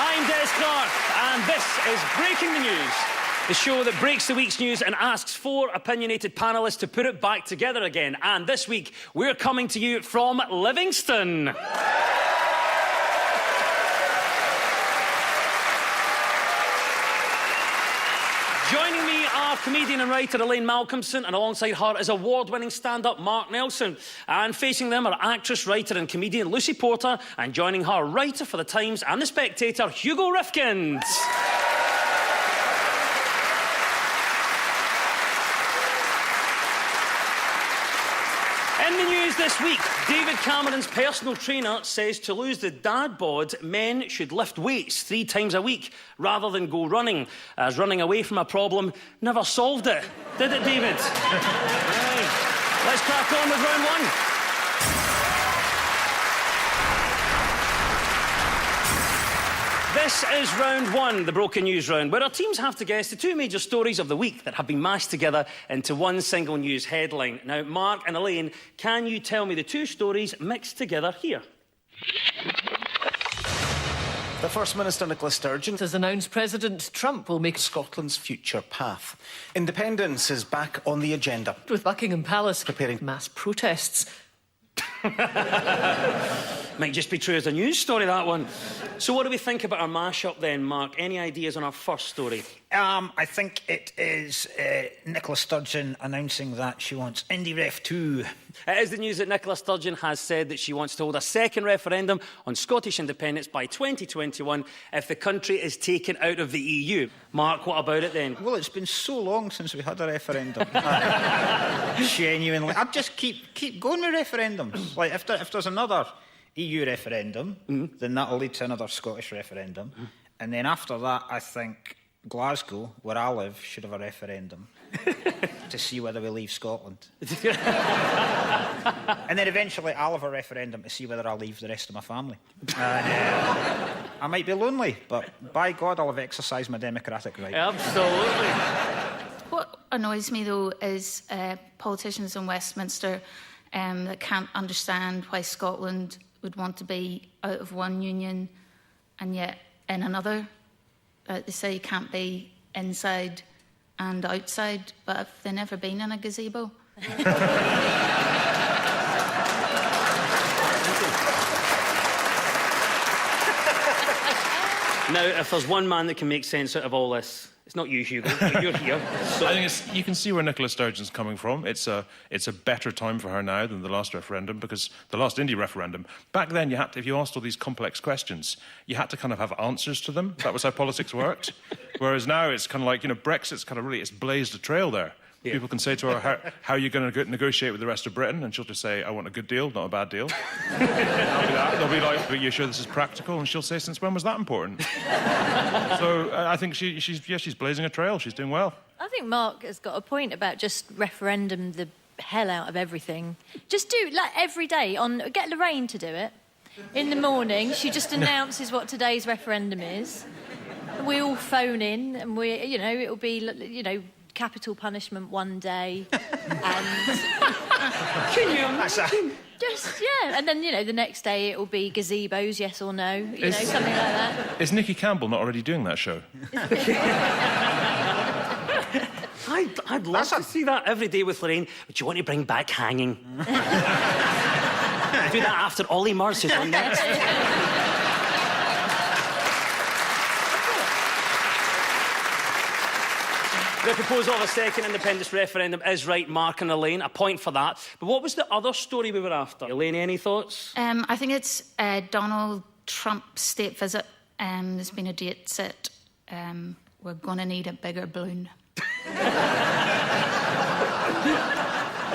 I'm Des Clark, and this is Breaking the News, the show that breaks the week's news and asks four opinionated panellists to put it back together again. And this week, we're coming to you from Livingston. Joining me are comedian and writer Elaine Malcolmson, and alongside her is award-winning stand-up Mark Nelson. And facing them are actress, writer and comedian Lucy Porter, and joining her, writer for The Times and The Spectator, Hugo Rifkins. In the news this week, David Cameron's personal trainer says to lose the dad bod, men should lift weights 3 times a week rather than go running, as running away from a problem never solved it. Did it, David? Right. Let's crack on with round one. This is round one, the broken news round, where our teams have to guess the 2 major stories of the week that have been mashed together into one single news headline. Now, Mark and Elaine, can you tell me the 2 stories mixed together here? The First Minister, Nicola Sturgeon, has announced President Trump will make Scotland's future path. Independence is back on the agenda. with Buckingham Palace Preparing mass protests. Might just be true as a news story, that one. So what do we think about our mash-up then, Mark? Any ideas on our first story? I think it is Nicola Sturgeon announcing that she wants IndyRef 2. It is the news that Nicola Sturgeon has said that she wants to hold a second referendum on Scottish independence by 2021 if the country is taken out of the EU. Mark, what about it then? Well, it's been so long since we had a referendum. Genuinely. I'd just keep going with referendums. Like, if there's another EU referendum, then that'll lead to another Scottish referendum. And then after that, I think Glasgow, where I live, should have a referendum to see whether we leave Scotland. And then eventually I'll have a referendum to see whether I'll leave the rest of my family. And, I might be lonely, but by God, I'll have exercised my democratic right. Absolutely. What annoys me, though, is politicians in Westminster that can't understand why Scotland would want to be out of one union and yet in another. They say you can't be inside and outside, but have they never been in a gazebo? Now, if there's one man that can make sense out of all this, it's not you, Hugo, but you're here. So I think you can see where Nicola Sturgeon's coming from. It's a better time for her now than the last referendum, because the last Indy referendum, back then you had to, if you asked all these complex questions, you had to kind of have answers to them. That was how politics worked. Whereas now it's kind of like, you know, Brexit's kind of really, it's blazed a trail there. Yeah. People can say to her, how are you going to negotiate with the rest of Britain? And she'll just say, I want a good deal, not a bad deal. They'll be like, are you sure this is practical? And she'll say, since when was that important? So I think she's blazing a trail. She's doing well. I think Mark has got a point about just referendum the hell out of everything. Just do, like, every day, get Lorraine to do it. In the morning, she just announces what today's referendum is. And we all phone in, and it'll be, capital punishment one day, and can you imagine? Just, yeah, and then, the next day it'll be gazebos, yes or no, something like that. Is Nikki Campbell not already doing that show? I'd love to see that every day with Lorraine. But you want to bring back hanging? Do that after Ollie Murs is on next. The proposal of a second independence referendum is right, Mark and Elaine, a point for that. But what was the other story we were after? Elaine, any thoughts? I think it's Donald Trump's state visit. There's been a date set. We're going to need a bigger balloon.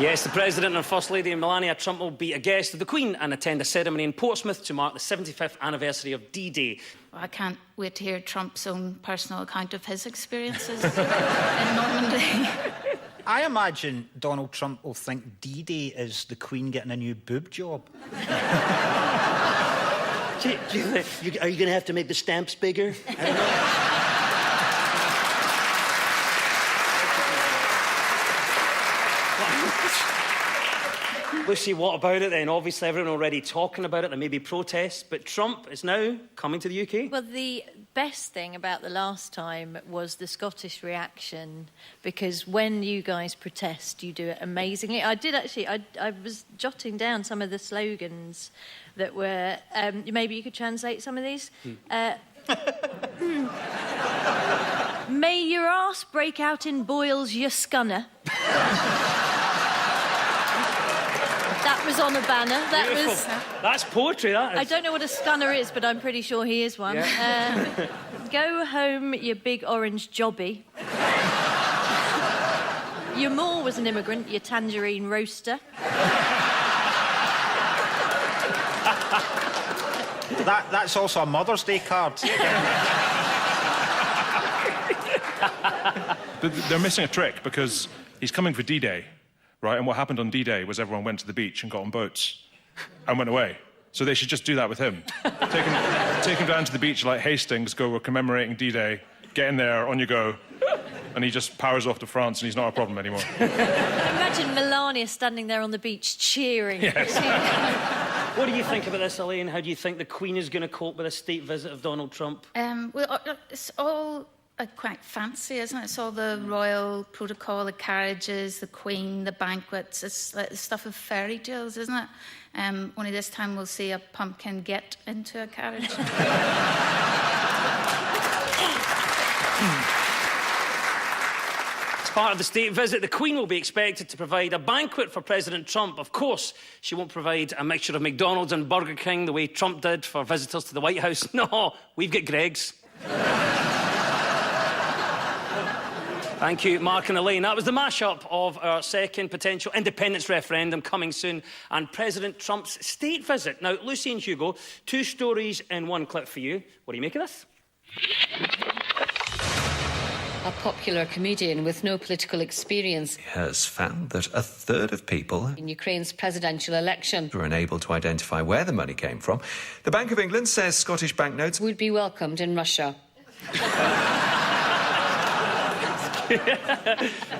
Yes, the President and First Lady Melania Trump will be a guest of the Queen and attend a ceremony in Portsmouth to mark the 75th anniversary of D-Day. I can't wait to hear Trump's own personal account of his experiences in Normandy. I imagine Donald Trump will think D-Day is the Queen getting a new boob job. Are you going to have to make the stamps bigger? I don't know. Lucy, what about it then? Obviously, everyone already talking about it. There may be protests, but Trump is now coming to the UK. Well, the best thing about the last time was the Scottish reaction, because when you guys protest, you do it amazingly. I did actually, I was jotting down some of the slogans that were, maybe you could translate some of these. May your arse break out in boils, you scunner. That was on a banner. That's poetry, that is. I don't know what a scunner is, but I'm pretty sure he is one. Yeah. Go home, you big orange jobby. Your Moore was an immigrant, you tangerine roaster. That's also a Mother's Day card. They're missing a trick because he's coming for D-Day, right? And what happened on D-Day was everyone went to the beach and got on boats and went away. So they should just do that with him. Take him down to the beach like Hastings, go, we're commemorating D-Day, get in there, on you go. And he just powers off to France and he's not a problem anymore. Imagine Melania standing there on the beach cheering. Yes. What do you think about this, Elaine? How do you think the Queen is going to cope with a state visit of Donald Trump? Well, it's all quite fancy, isn't it? It's all the royal protocol, the carriages, the Queen, the banquets. It's like the stuff of fairy tales, isn't it? Only this time we'll see a pumpkin get into a carriage. As part of the state visit, the Queen will be expected to provide a banquet for President Trump. Of course, she won't provide a mixture of McDonald's and Burger King the way Trump did for visitors to the White House. No, we've got Greggs. Thank you, Mark and Elaine. That was the mashup of our second potential independence referendum coming soon and President Trump's state visit. Now, Lucy and Hugo, 2 stories in 1 clip for you. What do you make of this? A popular comedian with no political experience has found that a third of people in Ukraine's presidential election were unable to identify where the money came from. The Bank of England says Scottish banknotes would be welcomed in Russia.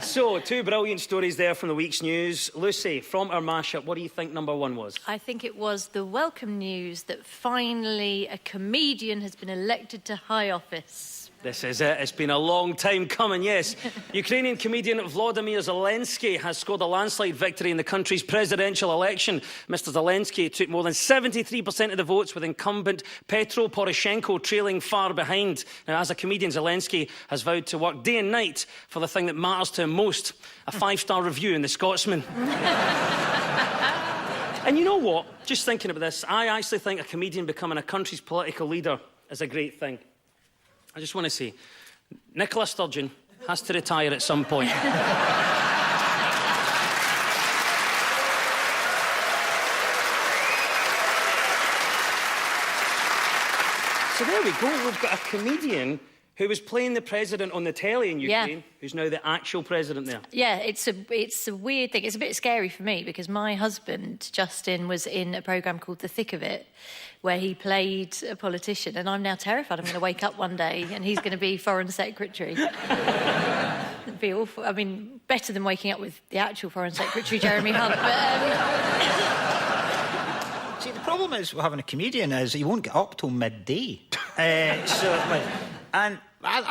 So, 2 brilliant stories there from the week's news. Lucy, from our mashup, what do you think number 1 was? I think it was the welcome news that finally a comedian has been elected to high office. This is it. It's been a long time coming, yes. Ukrainian comedian Volodymyr Zelensky has scored a landslide victory in the country's presidential election. Mr. Zelensky took more than 73% of the votes, with incumbent Petro Poroshenko trailing far behind. Now, as a comedian, Zelensky has vowed to work day and night for the thing that matters to him most, a 5-star review in The Scotsman. And you know what? Just thinking about this, I actually think a comedian becoming a country's political leader is a great thing. I just want to say, Nicola Sturgeon has to retire at some point. So there we go. We've got a comedian who was playing the president on the telly in Ukraine, who's now the actual president there. Yeah, it's a weird thing. It's a bit scary for me because my husband, Justin, was in a programme called The Thick of It, where he played a politician, and I'm now terrified I'm going to wake up one day and he's going to be Foreign Secretary. It'd be awful. I mean, better than waking up with the actual Foreign Secretary, Jeremy Hunt. But, See, the problem is with having a comedian is he won't get up till midday. And I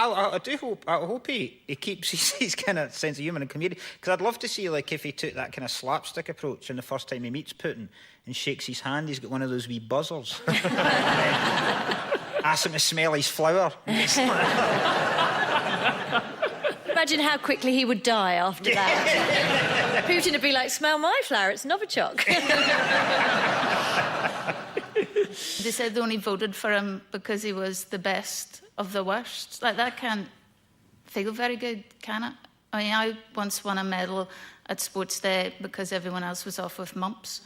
hope he keeps his kind of sense of humour and comedy, because I'd love to see, like, if he took that kind of slapstick approach and the first time he meets Putin and shakes his hand, he's got one of those wee buzzers. Ask him to smell his flower. imagine how quickly he would die after that. Putin would be like, smell my flower, it's Novichok. They said they only voted for him because he was the best of the worst. Like, that can't feel very good, can it? I mean, I once won a medal at Sports Day because everyone else was off with mumps.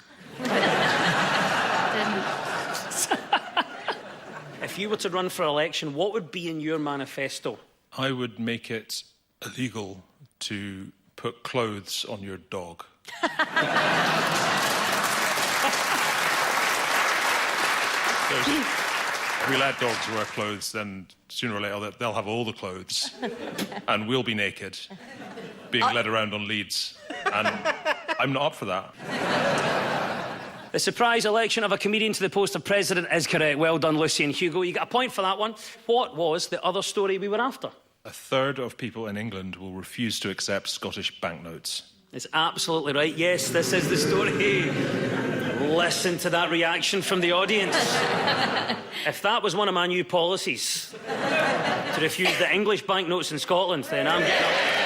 If you were to run for election, what would be in your manifesto? I would make it illegal to put clothes on your dog. If we let dogs wear clothes, then sooner or later they'll have all the clothes and we'll be naked, being led around on leads. And I'm not up for that. The surprise election of a comedian to the post of president is correct. Well done, Lucy and Hugo. You get a point for that one. What was the other story we were after? A third of people in England will refuse to accept Scottish banknotes. It's absolutely right. Yes, this is the story. Listen to that reaction from the audience. If that was one of my new policies, to refuse the English banknotes in Scotland, then I'm getting up.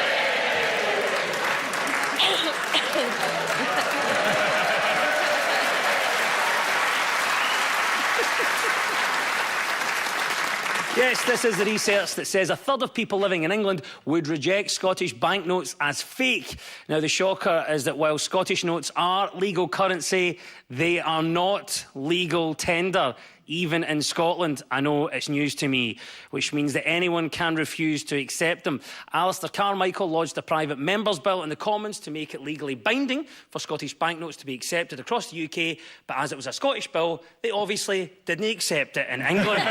Yes, this is the research that says a third of people living in England would reject Scottish banknotes as fake. Now, the shocker is that while Scottish notes are legal currency, they are not legal tender, even in Scotland. I know it's news to me, which means that anyone can refuse to accept them. Alistair Carmichael lodged a private members' bill in the Commons to make it legally binding for Scottish banknotes to be accepted across the UK, but as it was a Scottish bill, they obviously didn't accept it in England.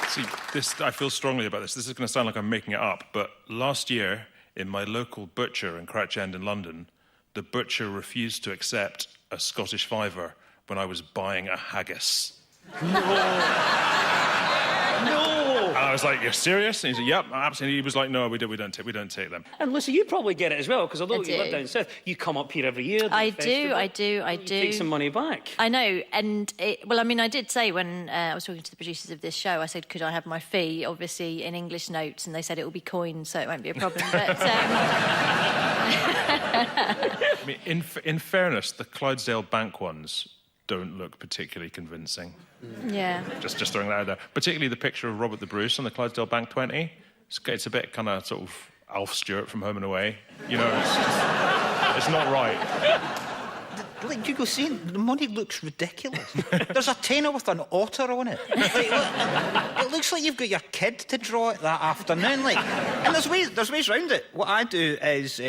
See, I feel strongly about this. This is going to sound like I'm making it up, but last year, in my local butcher in Crouch End in London, the butcher refused to accept a Scottish fiver when I was buying a haggis. No! And I was like, "You're serious?" And he said, "Yep, absolutely." He was like, "No, we don't take them." And Lucy, you probably get it as well, because although I you live do. down south, you come up here every year. I do. You take some money back. I know, and I did say when I was talking to the producers of this show, I said, could I have my fee, obviously in English notes, and they said it will be coins, so it won't be a problem. But I mean, in fairness, the Clydesdale Bank ones don't look particularly convincing. yeah. Just throwing that out there. Particularly the picture of Robert the Bruce on the Clydesdale Bank 20. It's a bit kind of sort of Alf Stewart from Home and Away. You know, it's not right. Like Hugo's saying, the money looks ridiculous. There's a tenner with an otter on it. Like, look, it looks like you've got your kid to draw it that afternoon. Like, and there's ways round it. What I do is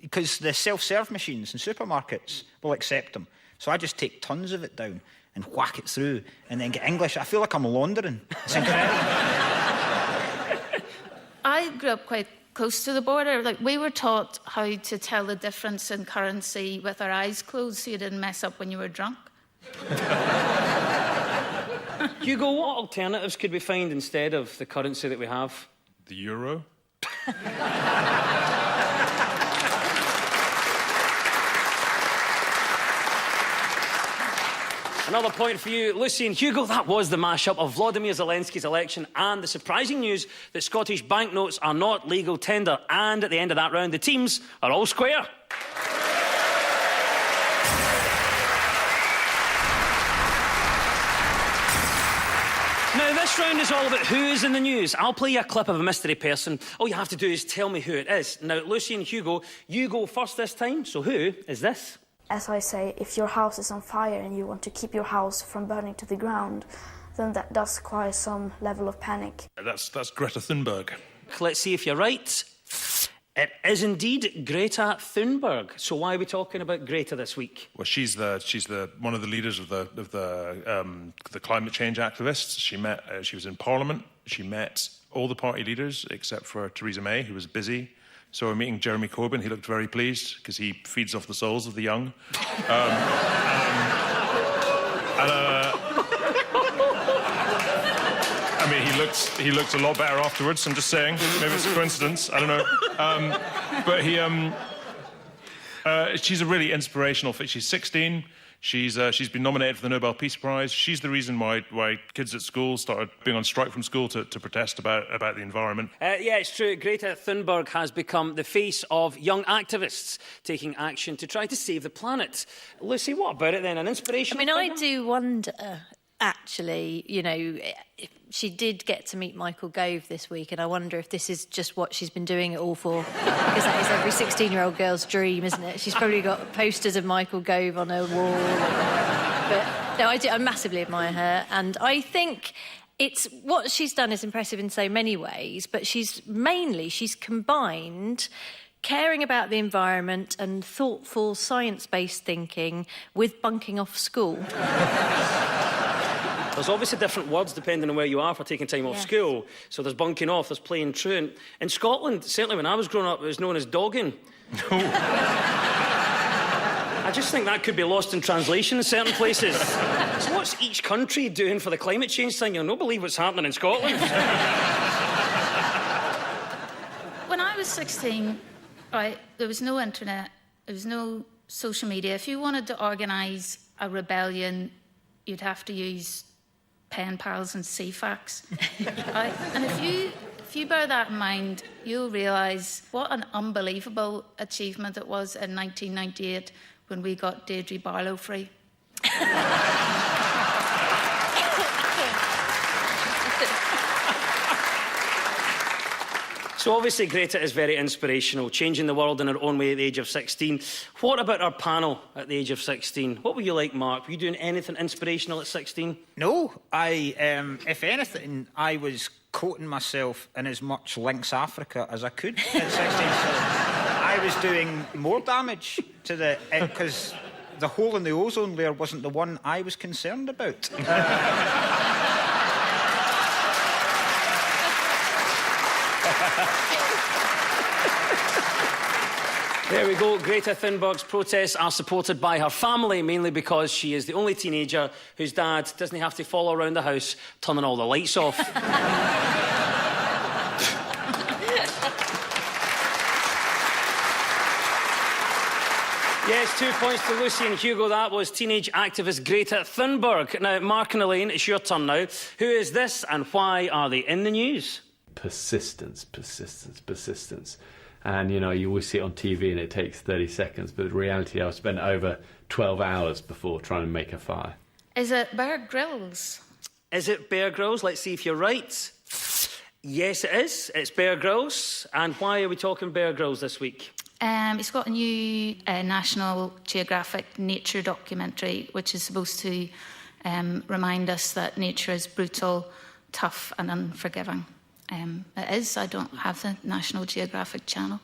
because the self-serve machines in supermarkets will accept them, so I just take tons of it down and whack it through, and then get English. I feel like I'm laundering. It's incredible. I grew up quite close to the border. Like, we were taught how to tell the difference in currency with our eyes closed so you didn't mess up when you were drunk. Hugo, what alternatives could we find instead of the currency that we have? The euro? Another point for you, Lucy and Hugo. That was the mashup of Vladimir Zelensky's election and the surprising news that Scottish banknotes are not legal tender. And at the end of that round, the teams are all square. Now, this round is all about who is in the news. I'll play you a clip of a mystery person. All you have to do is tell me who it is. Now, Lucy and Hugo, you go first this time. So who is this? As I say, if your house is on fire and you want to keep your house from burning to the ground, then that does require some level of panic. That's Greta Thunberg. Let's see if you're right. It is indeed Greta Thunberg. So why are we talking about Greta this week? Well, she's one of the leaders of the climate change activists. She was in Parliament. She met all the party leaders except for Theresa May, who was busy. So we're meeting Jeremy Corbyn. He looked very pleased because he feeds off the souls of the young. I mean, he looked a lot better afterwards. I'm just saying. Maybe it's a coincidence. I don't know. But she's a really inspirational. She's 16. She's been nominated for the Nobel Peace Prize. She's the reason why kids at school started being on strike from school to protest about the environment. Yeah, it's true. Greta Thunberg has become the face of young activists taking action to try to save the planet. Lucy, what about it then? An inspiration? I mean, I do wonder, actually, you know, she did get to meet Michael Gove this week, and I wonder if this is just what she's been doing it all for, because that is every 16-year-old girl's dream, isn't it? She's probably got posters of Michael Gove on her wall. But no, I massively admire her, and I think it's what she's done is impressive in so many ways, but she's combined caring about the environment and thoughtful science-based thinking with bunking off school. There's obviously different words depending on where you are for taking time off Yes. school. So there's bunking off, there's playing truant. In Scotland, certainly when I was growing up, it was known as dogging. I just think that could be lost in translation in certain places. So what's each country doing for the climate change thing? You'll not believe what's happening in Scotland. When I was 16, right, there was no internet, there was no social media. If you wanted to organise a rebellion, you'd have to use pen pals and CFAX. Right? And if you bear that in mind, you'll realise what an unbelievable achievement it was in 1998 when we got Deirdre Barlow free. So obviously Greta is very inspirational, changing the world in her own way at the age of 16. What about our panel at the age of 16? What were you like, Mark? Were you doing anything inspirational at 16? No, if anything, I was coating myself in as much Lynx Africa as I could at 16. So I was doing more damage to the... because the hole in the ozone layer wasn't the one I was concerned about. There we go. Greta Thunberg's protests are supported by her family, mainly because she is the only teenager whose dad doesn't have to follow around the house turning all the lights off. Yes, 2 points to Lucy and Hugo. That was teenage activist Greta Thunberg. Now, Mark and Elaine, it's your turn now. Who is this and why are they in the news? Persistence. And, you know, you always see it on TV and it takes 30 seconds, but in reality, I've spent over 12 hours before trying to make a fire. Is it Bear Grylls? Is it Bear Grylls? Let's see if you're right. Yes, it is. It's Bear Grylls. And why are we talking Bear Grylls this week? It's got a new National Geographic nature documentary, which is supposed to remind us that nature is brutal, tough and unforgiving. It is. I don't have the National Geographic channel.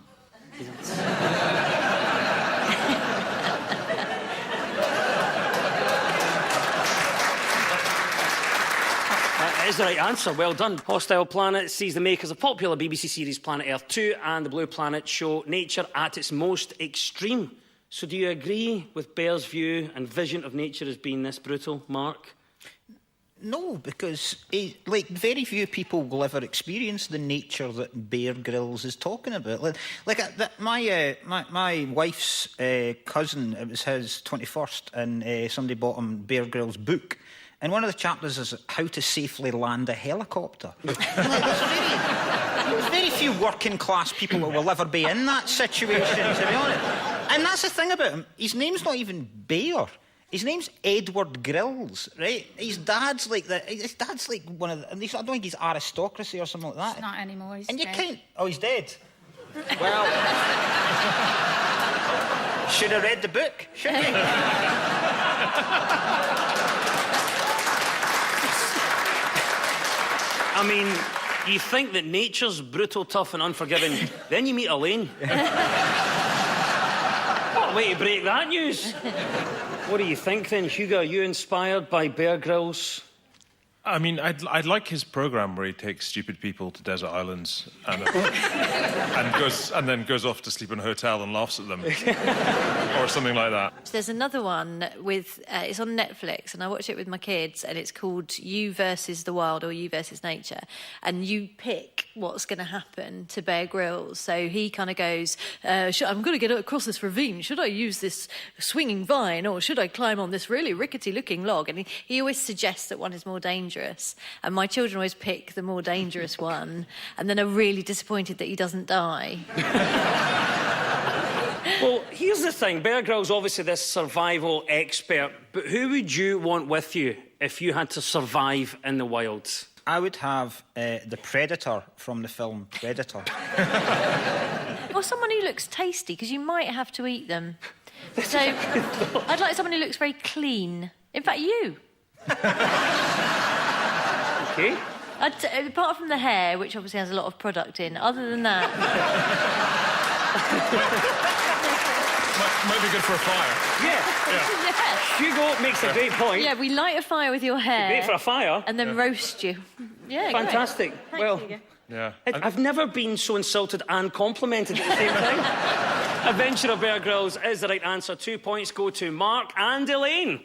That is the right answer. Well done. Hostile Planet sees the makers of popular BBC series Planet Earth 2 and The Blue Planet show nature at its most extreme. So do you agree with Bear's view and vision of nature as being this brutal, Mark? No, because very few people will ever experience the nature that Bear Grylls is talking about. My wife's cousin, it was his 21st, and somebody bought him Bear Grylls' book. And one of the chapters is how to safely land a helicopter. There's very few working class people that will ever be in that situation, to be honest. And that's the thing about him. His name's not even Bear. His name's Edward Grylls, right? His dad's like one of the... I don't think he's aristocracy or something like that. It's not anymore, he's and dead. You can't... Oh, he's dead? Well... should have read the book, shouldn't he? I mean, you think that nature's brutal, tough and unforgiving, then you meet Elaine. What a way to break that news. What do you think then, Hugo? Are you inspired by Bear Grylls? I mean, I'd like his programme where he takes stupid people to desert islands and then goes off to sleep in a hotel and laughs at them, or something like that. There's another one with it's on Netflix, and I watch it with my kids, and it's called You versus the Wild or You versus Nature, and you pick what's going to happen to Bear Grylls. So he kind of goes, I'm going to get across this ravine. Should I use this swinging vine, or should I climb on this really rickety-looking log? And he always suggests that one is more dangerous. And my children always pick the more dangerous one, and then are really disappointed that he doesn't die. Well, here's the thing. Bear Grylls obviously this survival expert, but who would you want with you if you had to survive in the wild? I would have the Predator from the film Predator. Or someone who looks tasty, because you might have to eat them. So I'd like someone who looks very clean. In fact, you. Okay. Apart from the hair, which obviously has a lot of product in, other than that... might be good for a fire. Yeah. Yeah. Hugo makes a great point. Yeah, we light a fire with your hair. Great for a fire. And then roast you. Yeah, Fantastic. Great. Thanks, Well, Hugo. Yeah. I've never been so insulted and complimented at the same time. Adventure of Bear Grylls is the right answer. 2 points go to Mark and Elaine.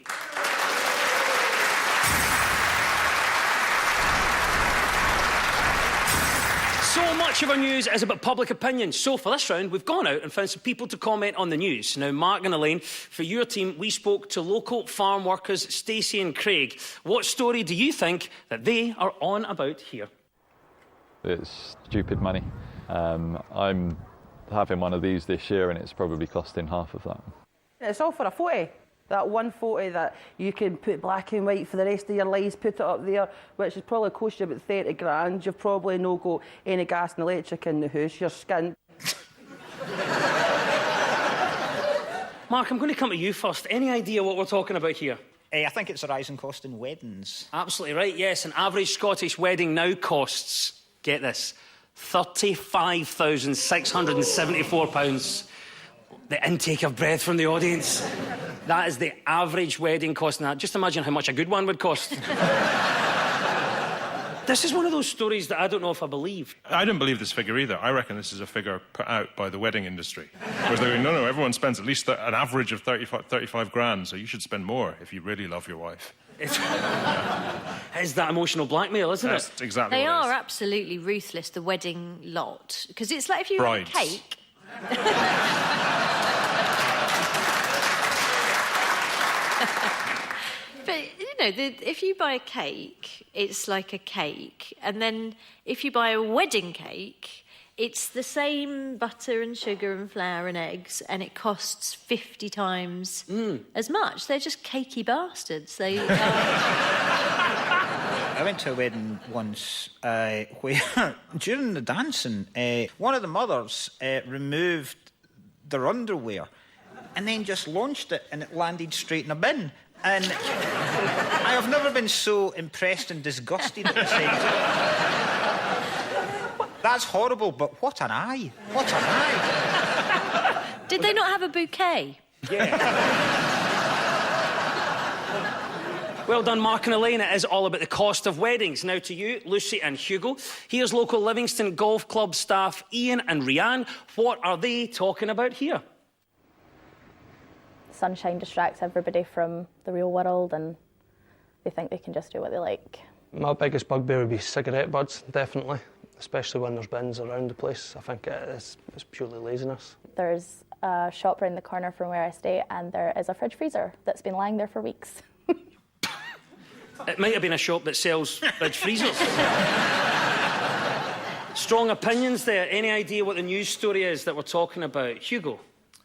So much of our news is about public opinion. So for this round, we've gone out and found some people to comment on the news. Now, Mark and Elaine, for your team, we spoke to local farm workers Stacey and Craig. What story do you think that they are on about here? It's stupid money. I'm having one of these this year and it's probably costing half of that. It's all for a photo. That one photo that you can put black and white for the rest of your lives, put it up there, which has probably cost you about 30 grand. You've probably no got any gas and electric in the house. You're skint. Mark, I'm going to come to you first. Any idea what we're talking about here? I think it's a rising cost in weddings. Absolutely right, yes. An average Scottish wedding now costs, get this, £35,674. The intake of breath from the audience. That is the average wedding cost. Now, just imagine how much a good one would cost. This is one of those stories that I don't know if I believe. I don't believe this figure either. I reckon this is a figure put out by the wedding industry. Whereas they're going, no, everyone spends at least an average of 35 grand, so you should spend more if you really love your wife. It's that emotional blackmail, isn't That's it? exactly They what it are is. absolutely ruthless, the wedding lot. Because it's like if you Brides. have a cake... But, you know, if you buy a cake, it's like a cake. And then if you buy a wedding cake, it's the same butter and sugar and flour and eggs, and it costs 50 times as much. They're just cakey bastards. They I went to a wedding once where, during the dancing, one of the mothers removed their underwear and then just launched it, and it landed straight in a bin. And I have never been so impressed and disgusted at the same time. That's horrible, but what an eye. What an eye. Did they not have a bouquet? Yeah. Well done, Mark and Elaine. It is all about the cost of weddings. Now to you, Lucy and Hugo. Here's local Livingston Golf Club staff Ian and Rianne. What are they talking about here? Sunshine distracts everybody from the real world and they think they can just do what they like. My biggest bugbear would be cigarette butts, definitely, especially when there's bins around the place. I think it's purely laziness. There's a shop around the corner from where I stay and there is a fridge freezer that's been lying there for weeks. It might have been a shop that sells fridge freezers. Strong opinions there. Any idea what the news story is that we're talking about? Hugo?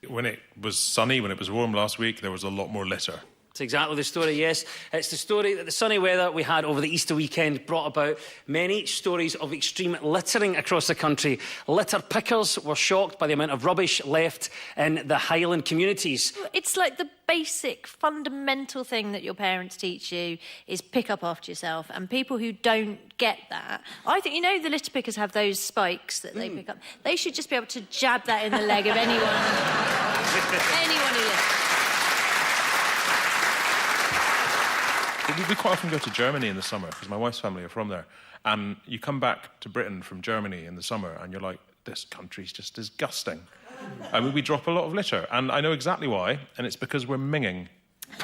When it was sunny, when it was warm last week, there was a lot more litter. It's exactly the story, yes. It's the story that the sunny weather we had over the Easter weekend brought about many stories of extreme littering across the country. Litter pickers were shocked by the amount of rubbish left in the Highland communities. It's like the basic, fundamental thing that your parents teach you is pick up after yourself. And people who don't get that, I think, you know, the litter pickers have those spikes that they pick up. They should just be able to jab that in the leg of anyone who litters. We quite often go to Germany in the summer because my wife's family are from there. And you come back to Britain from Germany in the summer and you're like, this country's just disgusting. I mean, we drop a lot of litter. And I know exactly why, and it's because we're minging.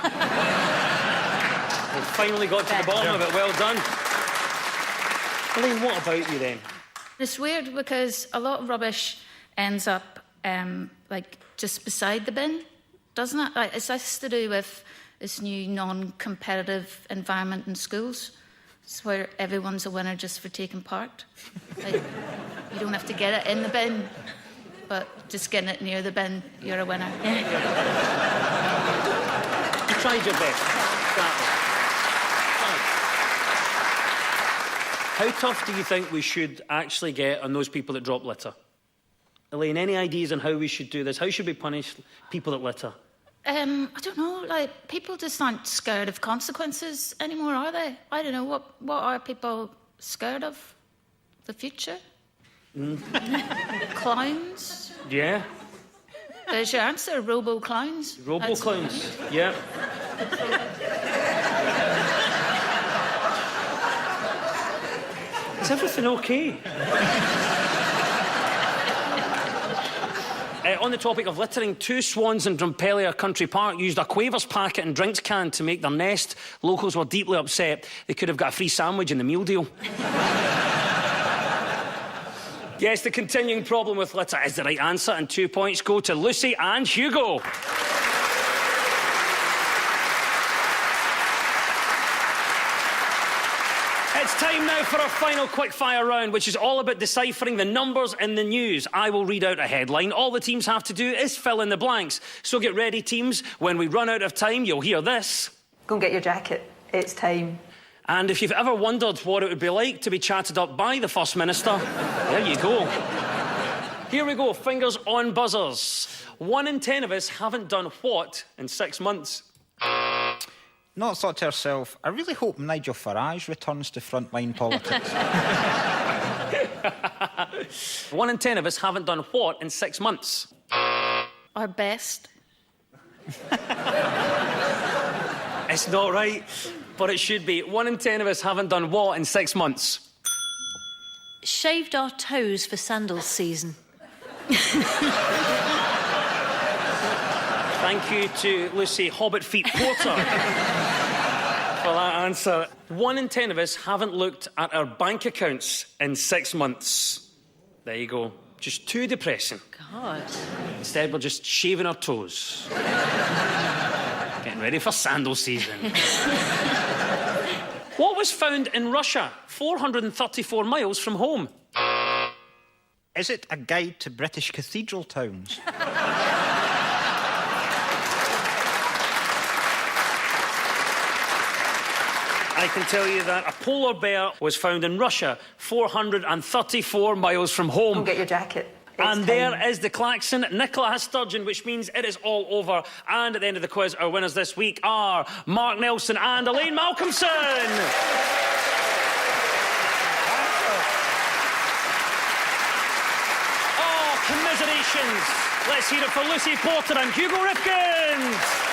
We finally got to the bottom of it. Well done. Elaine, what about you then? It's weird because a lot of rubbish ends up like just beside the bin, doesn't it? Like, it's this to do with this new non-competitive environment in schools. It's where everyone's a winner just for taking part. Like, you don't have to get it in the bin, but just getting it near the bin, you're a winner. You tried your best. Exactly. How tough do you think we should actually get on those people that drop litter? Elaine, any ideas on how we should do this? How should we punish people that litter? I don't know, like, people just aren't scared of consequences anymore, are they? I don't know, what are people scared of? The future? Clowns? Yeah. There's your answer, robo-clowns. Robo-clowns, yeah. Is everything okay? On the topic of littering, 2 swans in Drumpellier Country Park used a Quavers packet and drinks can to make their nest. Locals were deeply upset. They could have got a free sandwich in the meal deal. Yes, the continuing problem with litter is the right answer, and 2 points go to Lucy and Hugo. It's time now for our final quickfire round, which is all about deciphering the numbers in the news. I will read out a headline. All the teams have to do is fill in the blanks. So get ready, teams. When we run out of time, you'll hear this. Go and get your jacket. It's time. And if you've ever wondered what it would be like to be chatted up by the First Minister, there you go. Here we go, fingers on buzzers. 1 in 10 of us haven't done what in 6 months? Not thought to herself, I really hope Nigel Farage returns to frontline politics. 1 in 10 of us haven't done what in 6 months? Our best. It's not right, but it should be. 1 in 10 of us haven't done what in 6 months? Shaved our toes for sandals season. Thank you to Lucy Hobbit Feet Porter for that answer. 1 in 10 of us haven't looked at our bank accounts in 6 months. There you go. Just too depressing. God. Instead, we're just shaving our toes. Getting ready for sandal season. What was found in Russia, 434 miles from home? Is it a guide to British cathedral towns? I can tell you that a polar bear was found in Russia, 434 miles from home. Go and get your jacket. And there is the klaxon. Nicola has sturgeon, which means it is all over. And at the end of the quiz, our winners this week are Mark Nelson and Elaine Malcolmson. Oh, commiserations. Let's hear it for Lucy Porter and Hugo Rifkins.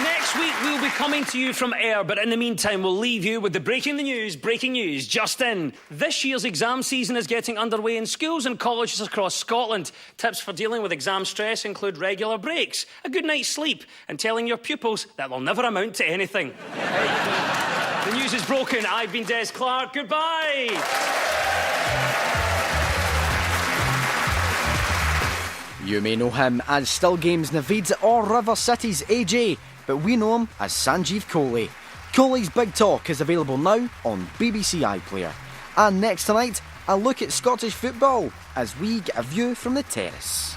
Next week, we'll be coming to you from Ayr, but in the meantime, we'll leave you with the breaking news just in. This year's exam season is getting underway in schools and colleges across Scotland. Tips for dealing with exam stress include regular breaks, a good night's sleep, and telling your pupils that they'll never amount to anything. The news is broken. I've been Des Clark. Goodbye. You may know him as Still Games Naveed or River City's AJ, but we know him as Sanjeev Kohli. Kohli's Big Talk is available now on BBC iPlayer. And next tonight, a look at Scottish football as we get a view from the terrace.